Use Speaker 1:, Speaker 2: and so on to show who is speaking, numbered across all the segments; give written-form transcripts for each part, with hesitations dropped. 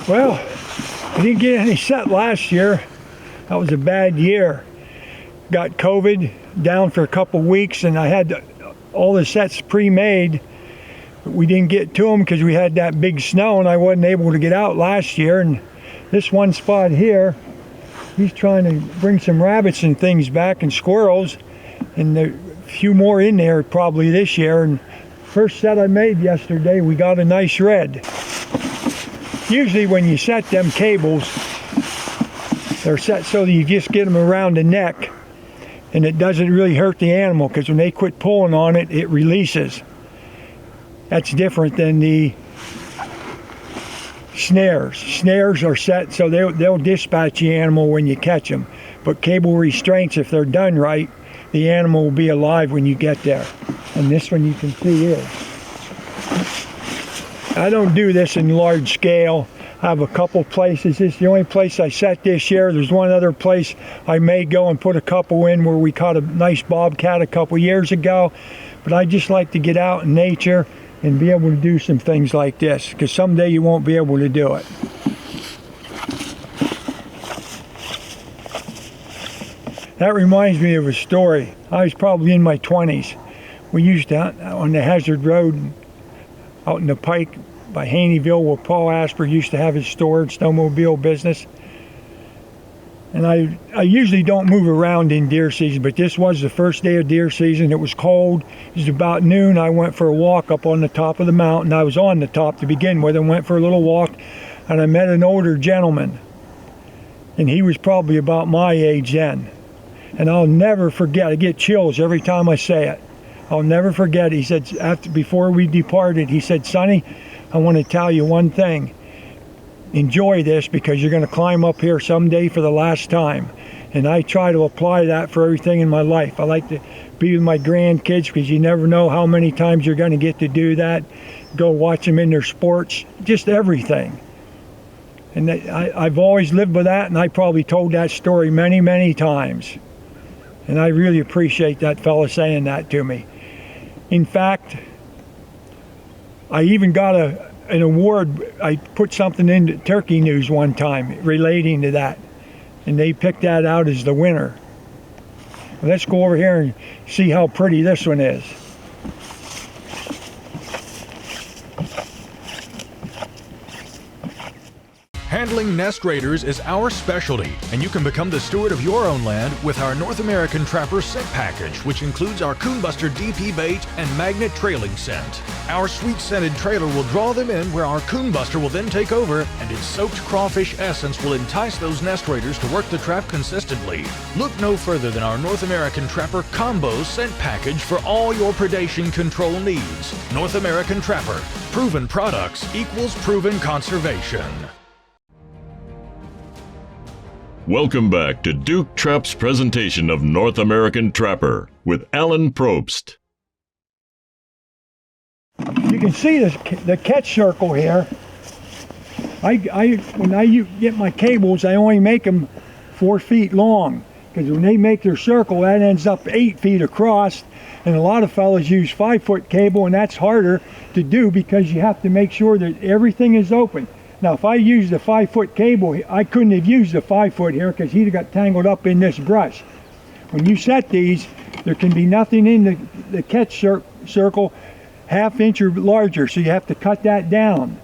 Speaker 1: Well, I didn't get any set last year. That was a bad year. Got COVID down for a couple weeks, and I had all the sets pre-made. We didn't get to them because we had that big snow, and I wasn't able to get out last year. And this one spot here, he's trying to bring some rabbits and things back, and squirrels, and a few more in there probably this year. And first set I made yesterday, we got a nice red. Usually when you set them cables, they're set so that you just get them around the neck and it doesn't really hurt the animal, because when they quit pulling on it, it releases. That's different than the snares. Snares are set so they'll dispatch the animal when you catch them. But cable restraints, if they're done right, the animal will be alive when you get there. And this one you can see is. I don't do this in large scale. I have a couple places. This is the only place I set this year. There's one other place I may go and put a couple in where we caught a nice bobcat a couple years ago. But I just like to get out in nature and be able to do some things like this, because someday you won't be able to do it. That reminds me of a story. I was probably in my 20s. We used to, on the Hazard Road out in the Pike by Haneyville, where Paul Asper used to have his storage snowmobile business. And I usually don't move around in deer season, but this was the first day of deer season. It was cold. It was about noon. I went for a walk up on the top of the mountain. I was on the top to begin with and went for a little walk, and I met an older gentleman. And he was probably about my age then. And I'll never forget, I get chills every time I say it. I'll never forget, he said, before we departed, he said, "Sonny, I want to tell you one thing. Enjoy this, because you're going to climb up here someday for the last time." And I try to apply that for everything in my life. I like to be with my grandkids, because you never know how many times you're going to get to do that. Go watch them in their sports, just everything. And I've always lived with that, and I probably told that story many, many times. And I really appreciate that fella saying that to me. In fact, I even got an award. I put something into Turkey News one time relating to that, and they picked that out as the winner. Let's go over here and see how pretty this one is.
Speaker 2: Handling nest raiders is our specialty, and you can become the steward of your own land with our North American Trapper Scent Package, which includes our Coonbuster DP bait and magnet trailing scent. Our sweet-scented trailer will draw them in, where our Coonbuster will then take over, and its soaked crawfish essence will entice those nest raiders to work the trap consistently. Look no further than our North American Trapper Combo Scent Package for all your predation control needs. North American Trapper. Proven products equals proven conservation.
Speaker 3: Welcome back to Duke Trap's presentation of North American Trapper with Alan Probst.
Speaker 1: You can see the catch circle here. When I get my cables, I only make them 4 feet long, because when they make their circle, that ends up 8 feet across. And a lot of fellas use 5-foot cable, and that's harder to do because you have to make sure that everything is open. Now, if I used a 5-foot cable, I couldn't have used a 5-foot here, because he'd have got tangled up in this brush. When you set these, there can be nothing in the catch circle 1/2 inch or larger, so you have to cut that down.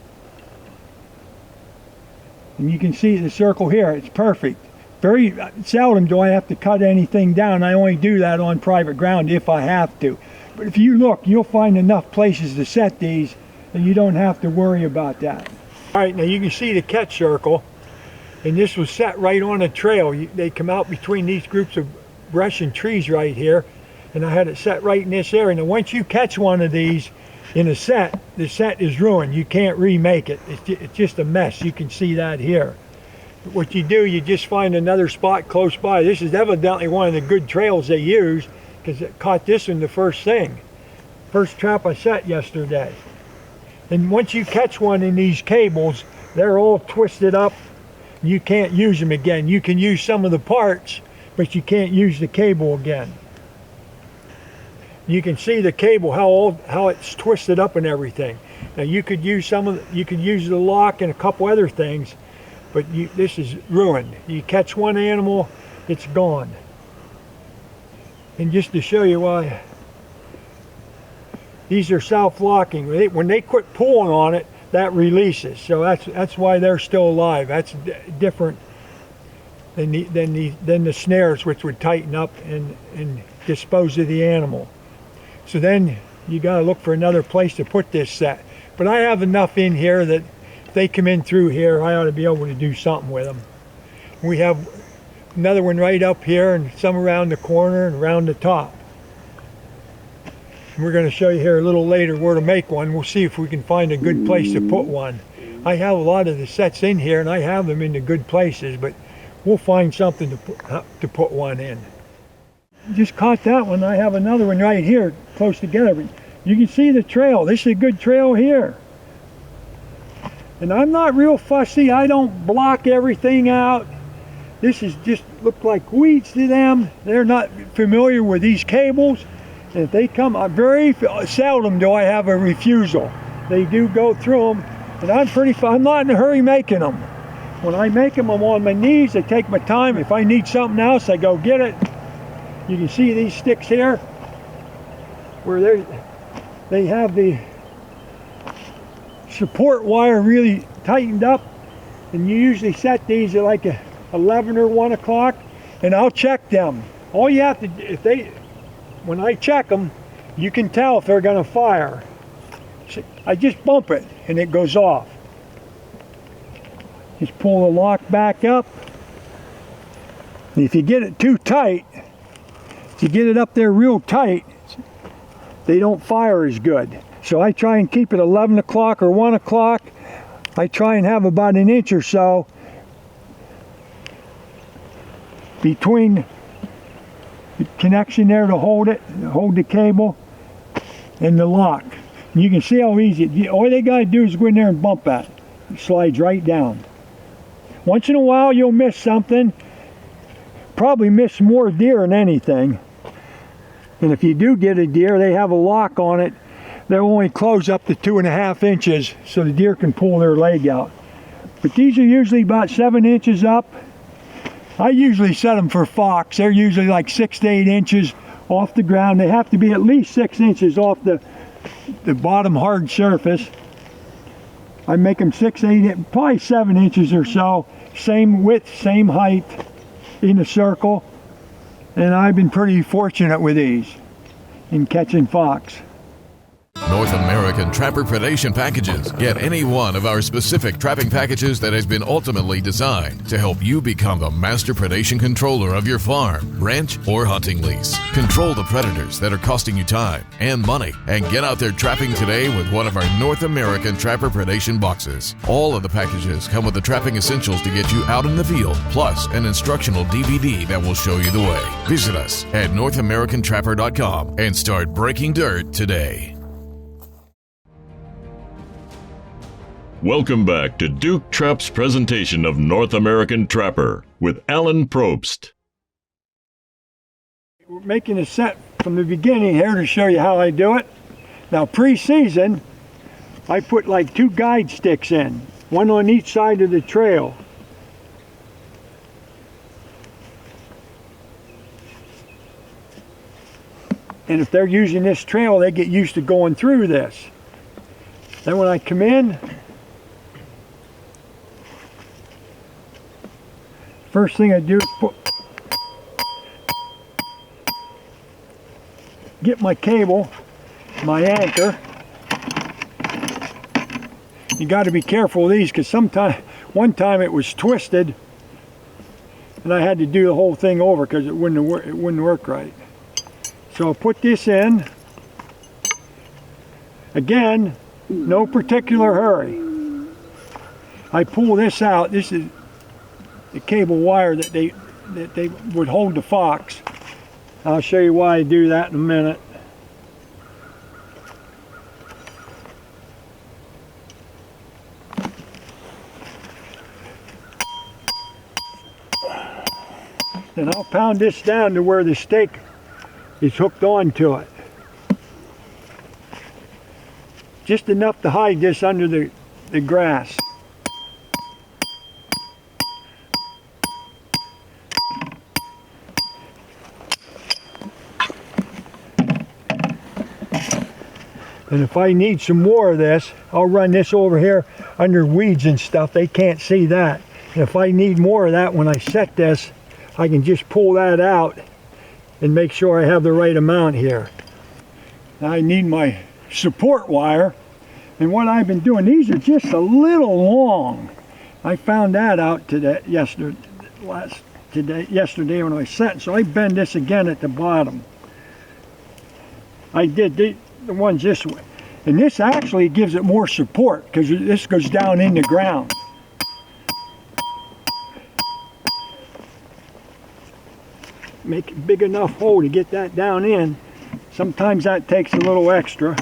Speaker 1: And you can see the circle here, it's perfect. Very seldom do I have to cut anything down. I only do that on private ground if I have to. But if you look, you'll find enough places to set these that you don't have to worry about that. All right, now you can see the catch circle, and this was set right on a trail. They come out between these groups of brush and trees right here, and I had it set right in this area. Now once you catch one of these in a set, the set is ruined. You can't remake it. It's just a mess. You can see that here. What you do, you just find another spot close by. This is evidently one of the good trails they use, because it caught this in the first trap I set yesterday. And once you catch one in these cables, they're all twisted up. You can't use them again. You can use some of the parts, but you can't use the cable again. You can see the cable, how it's twisted up and everything. Now you could use the lock and a couple other things, but this is ruined. You catch one animal, it's gone. And just to show you why, these are self-locking. When they quit pulling on it, that releases. So that's why they're still alive. That's different than the snares, which would tighten up and dispose of the animal. So then you got to look for another place to put this set. But I have enough in here that if they come in through here, I ought to be able to do something with them. We have another one right up here and some around the corner and around the top. And we're going to show you here a little later where to make one. We'll see if we can find a good place to put one. I have a lot of the sets in here and I have them in the good places, but we'll find something to put one in. Just caught that one. I have another one right here close together. But you can see the trail. This is a good trail here. And I'm not real fussy. I don't block everything out. This is just look like weeds to them. They're not familiar with these cables. And if they come, very seldom do I have a refusal. They do go through them. And I'm not in a hurry making them. When I make them, I'm on my knees. I take my time. If I need something else, I go get it. You can see these sticks here where they have the support wire really tightened up, and you usually set these at like 11 or 1 o'clock, and I'll check them. All you have to, when I check them, you can tell if they're going to fire. I just bump it and it goes off. Just pull the lock back up. And if you get it too tight, if you get it up there real tight, they don't fire as good. So I try and keep it 11 o'clock or 1 o'clock. I try and have about an inch or so between the connection there to hold the cable, and the lock. And you can see how easy, all they gotta do is go in there and bump that. It slides right down. Once in a while you'll miss something, probably miss more deer than anything. And if you do get a deer, they have a lock on it. They'll only close up to 2.5 inches so the deer can pull their leg out. But these are usually about 7 inches up. I usually set them for fox. They're usually like 6 to 8 inches off the ground. They have to be at least 6 inches off the bottom hard surface. I make them 6, 8, probably 7 inches or so. Same width, same height in a circle. And I've been pretty fortunate with these in catching fox.
Speaker 4: North American Trapper Predation Packages. Get any one of our specific trapping packages that has been ultimately designed to help you become the master predation controller of your farm, ranch, or hunting lease. Control the predators that are costing you time and money, and get out there trapping today with one of our North American Trapper Predation boxes. All of the packages come with the trapping essentials to get you out in the field, plus an instructional DVD that will show you the way. Visit us at NorthAmericanTrapper.com and start breaking dirt today.
Speaker 3: Welcome back to Duke Trap's presentation of North American Trapper with Alan Probst.
Speaker 1: We're making a set from the beginning here to show you how I do it. Now pre-season, I put like 2 guide sticks in, one on each side of the trail. And if they're using this trail, they get used to going through this. Then when I come in, first thing I do is get my cable, my anchor. You got to be careful of these because one time it was twisted and I had to do the whole thing over because it wouldn't work right. So I'll put this in. Again, no particular hurry. I pull this out. This is the cable wire that they would hold the fox. I'll show you why I do that in a minute. Then I'll pound this down to where the stake is hooked onto it. just enough to hide this under the grass. And if I need some more of this, I'll run this over here under weeds and stuff. They can't see that. And if I need more of that when I set this, I can just pull that out and make sure I have the right amount here. Now I need my support wire. And what I've been doing, these are just a little long. I found that out yesterday when I set. So I bend this again at the bottom. I did the ones this way. And this actually gives it more support because this goes down in the ground. Make a big enough hole to get that down in. Sometimes that takes a little extra.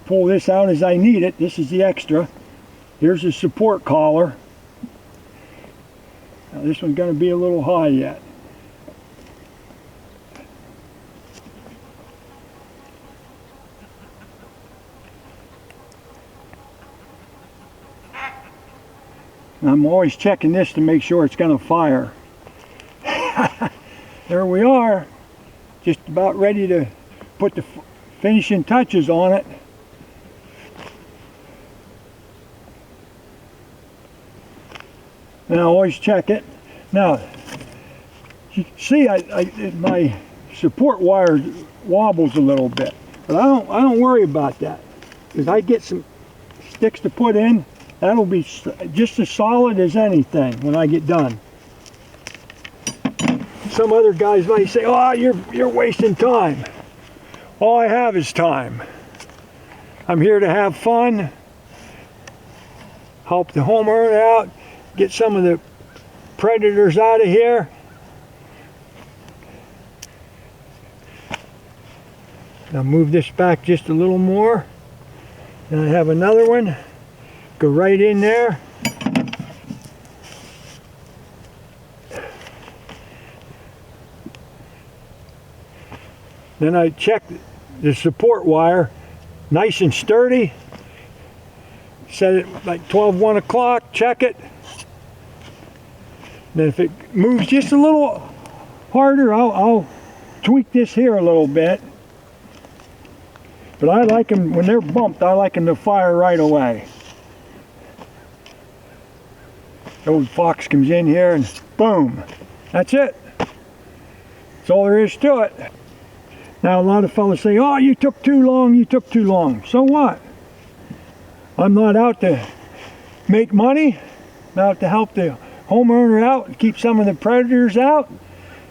Speaker 1: Pull this out as I need it. This is the extra. Here's the support collar. Now this one's going to be a little high yet. I'm always checking this to make sure it's going to fire. There we are. Just about ready to put the finishing touches on it. And I always check it. Now, you see, my support wire wobbles a little bit, but I don't worry about that because I get some sticks to put in. That'll be just as solid as anything when I get done. Some other guys might say, "Oh, you're wasting time." All I have is time. I'm here to have fun, help the homeowner out, get some of the predators out of here. Now move this back just a little more. And I have another one. Go right in there. Then I check the support wire, nice and sturdy. Set it like 1 o'clock, check it. Then if it moves just a little harder, I'll tweak this here a little bit. But I like them, when they're bumped, I like them to fire right away. The old fox comes in here and boom, that's it. That's all there is to it. Now a lot of fellas say, "Oh, you took too long, you took too long." So what? I'm not out to make money. I'm out to help the homeowner out and keep some of the predators out,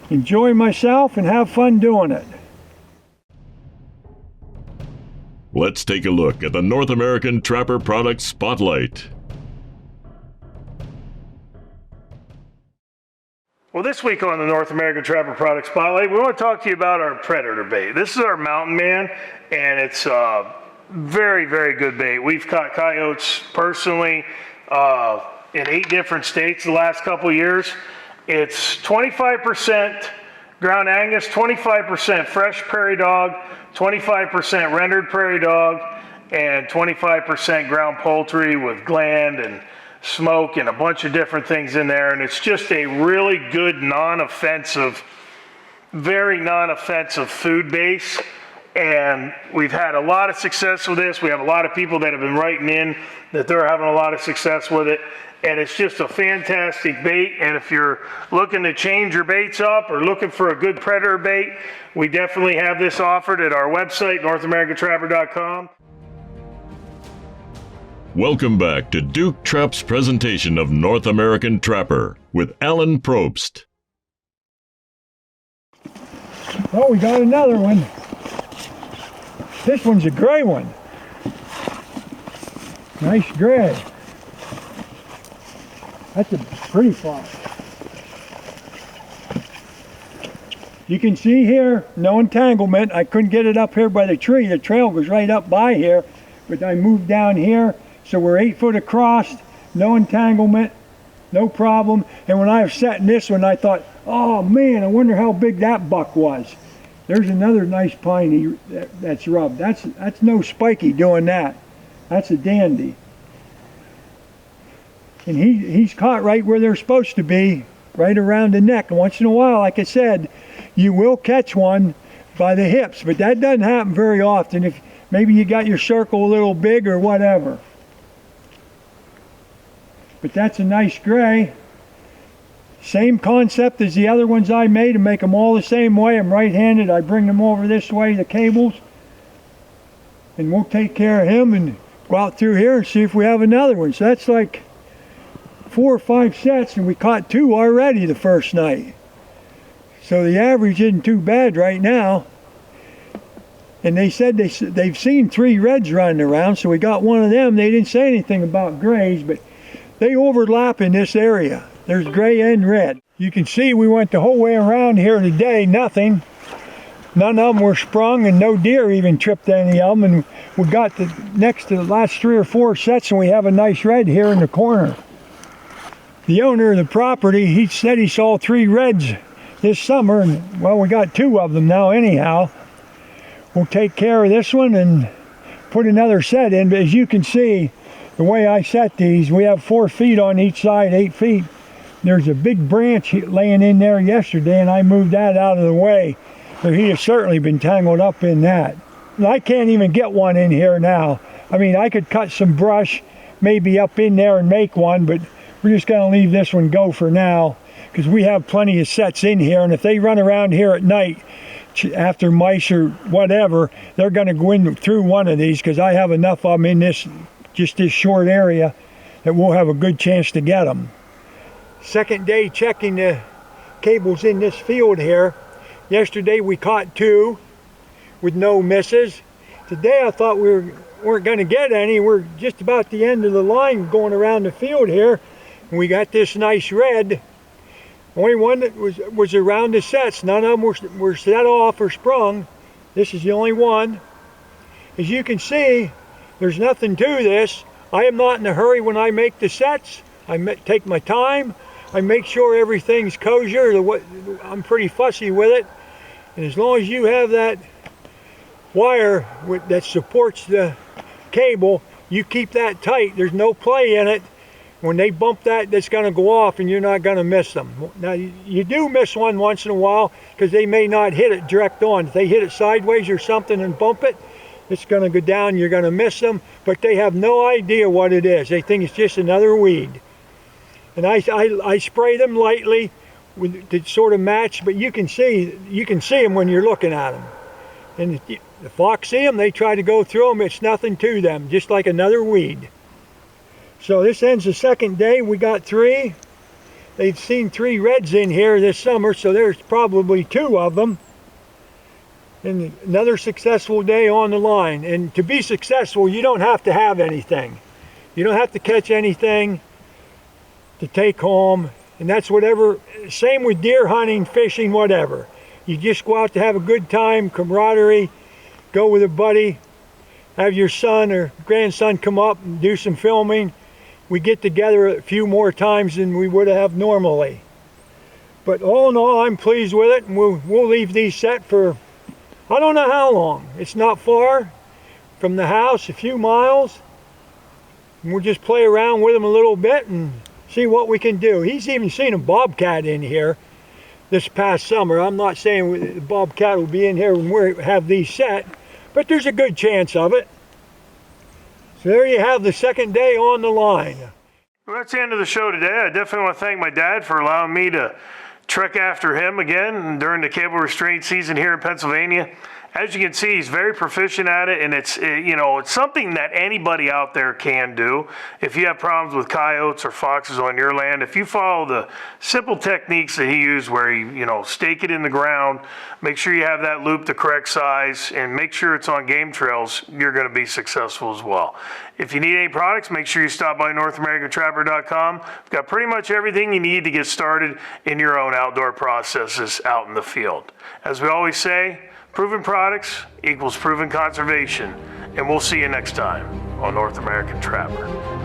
Speaker 1: enjoy myself and have fun doing it.
Speaker 3: Let's take a look at the North American Trapper Product Spotlight.
Speaker 5: Well, this week on the North American Trapper Product Spotlight, we want to talk to you about our predator bait. This is our Mountain Man, and it's very, very good bait. We've caught coyotes personally in 8 different states the last couple years. It's 25% ground Angus, 25% fresh prairie dog, 25% rendered prairie dog, and 25% ground poultry with gland and smoke and a bunch of different things in there. And it's just a really good non-offensive, very non-offensive food base. And we've had a lot of success with this. We have a lot of people that have been writing in that they're having a lot of success with it. And it's just a fantastic bait. And if you're looking to change your baits up or looking for a good predator bait, we definitely have this offered at our website, NorthAmericanTrapper.com.
Speaker 3: Welcome back to Duke Trap's presentation of North American Trapper with Alan Probst.
Speaker 1: Oh, we got another one. This one's a gray one. Nice gray. That's a pretty fox. You can see here, no entanglement. I couldn't get it up here by the tree. The trail goes right up by here, but I moved down here. So we're 8 foot across, no entanglement, no problem. And when I was setting this one, I thought, oh man, I wonder how big that buck was. There's another nice piney that's rubbed. That's no spiky doing that. That's a dandy. And he's caught right where they're supposed to be, right around the neck. And once in a while, like I said, you will catch one by the hips, but that doesn't happen very often. If maybe you got your circle a little big or whatever. But that's a nice gray. Same concept as the other ones I made, and make them all the same way. I'm right-handed. I bring them over this way, the cables, and we'll take care of him and go out through here and see if we have another one. So that's like 4 or 5 sets, and we caught 2 already the first night. So the average isn't too bad right now. And they said they've seen 3 reds running around, so we got one of them. They didn't say anything about grays, but they overlap in this area. There's gray and red. You can see we went the whole way around here today, nothing. None of them were sprung, and no deer even tripped any of them. And we got next to the last 3 or 4 sets, and we have a nice red here in the corner. The owner of the property, he said he saw 3 reds this summer, and well, we got 2 of them now anyhow. We'll take care of this one and put another set in. But as you can see, the way I set these, we have 4 feet on each side, 8 feet. There's a big branch laying in there yesterday, and I moved that out of the way. So he has certainly been tangled up in that. And I can't even get one in here now. I mean, I could cut some brush, maybe up in there and make one, but we're just going to leave this one go for now, because we have plenty of sets in here, and if they run around here at night after mice or whatever, they're going to go in through one of these, because I have enough of them in this short area that we'll have a good chance to get them. Second day checking the cables in this field here. Yesterday we caught 2 with no misses. Today I thought we weren't going to get any. We're just about the end of the line going around the field here. And we got this nice red. Only one that was around the sets. None of them were set off or sprung. This is the only one. As you can see, there's nothing to this. I am not in a hurry when I make the sets. I take my time. I make sure everything's kosher. I'm pretty fussy with it. And as long as you have that wire that supports the cable, you keep that tight. There's no play in it. When they bump that, that's going to go off, and you're not going to miss them. Now, you do miss one once in a while, because they may not hit it direct on. If they hit it sideways or something and bump it, it's going to go down. You're going to miss them, but they have no idea what it is. They think it's just another weed. And I spray them lightly to sort of match, but you can see them when you're looking at them. And the fox see them, they try to go through them. It's nothing to them, just like another weed. So this ends the second day. We got 3. They've seen 3 reds in here this summer, so there's probably 2 of them. And another successful day on the line. And to be successful, you don't have to have anything. You don't have to catch anything to take home. And that's whatever, same with deer hunting, fishing, whatever. You just go out to have a good time, camaraderie, go with a buddy, have your son or grandson come up and do some filming. We get together a few more times than we would have normally. But all in all, I'm pleased with it, and we'll leave these set for, I don't know how long. It's not far from the house, a few miles. And we'll just play around with them a little bit and see what we can do. He's even seen a bobcat in here this past summer. I'm not saying the bobcat will be in here when we have these set, but there's a good chance of it. So there you have the second day on the line.
Speaker 5: Well, that's the end of the show today. I definitely want to thank my dad for allowing me to trek after him again during the cable restraint season here in Pennsylvania. As you can see, he's very proficient at it, and it's something that anybody out there can do. If you have problems with coyotes or foxes on your land, if you follow the simple techniques that he used, where he, stake it in the ground, make sure you have that loop the correct size, and make sure it's on game trails, you're going to be successful as well. If you need any products, make sure you stop by NorthAmericanTrapper.com. We've got pretty much everything you need to get started in your own outdoor processes out in the field. As we always say, proven products equals proven conservation, and we'll see you next time on North American Trapper.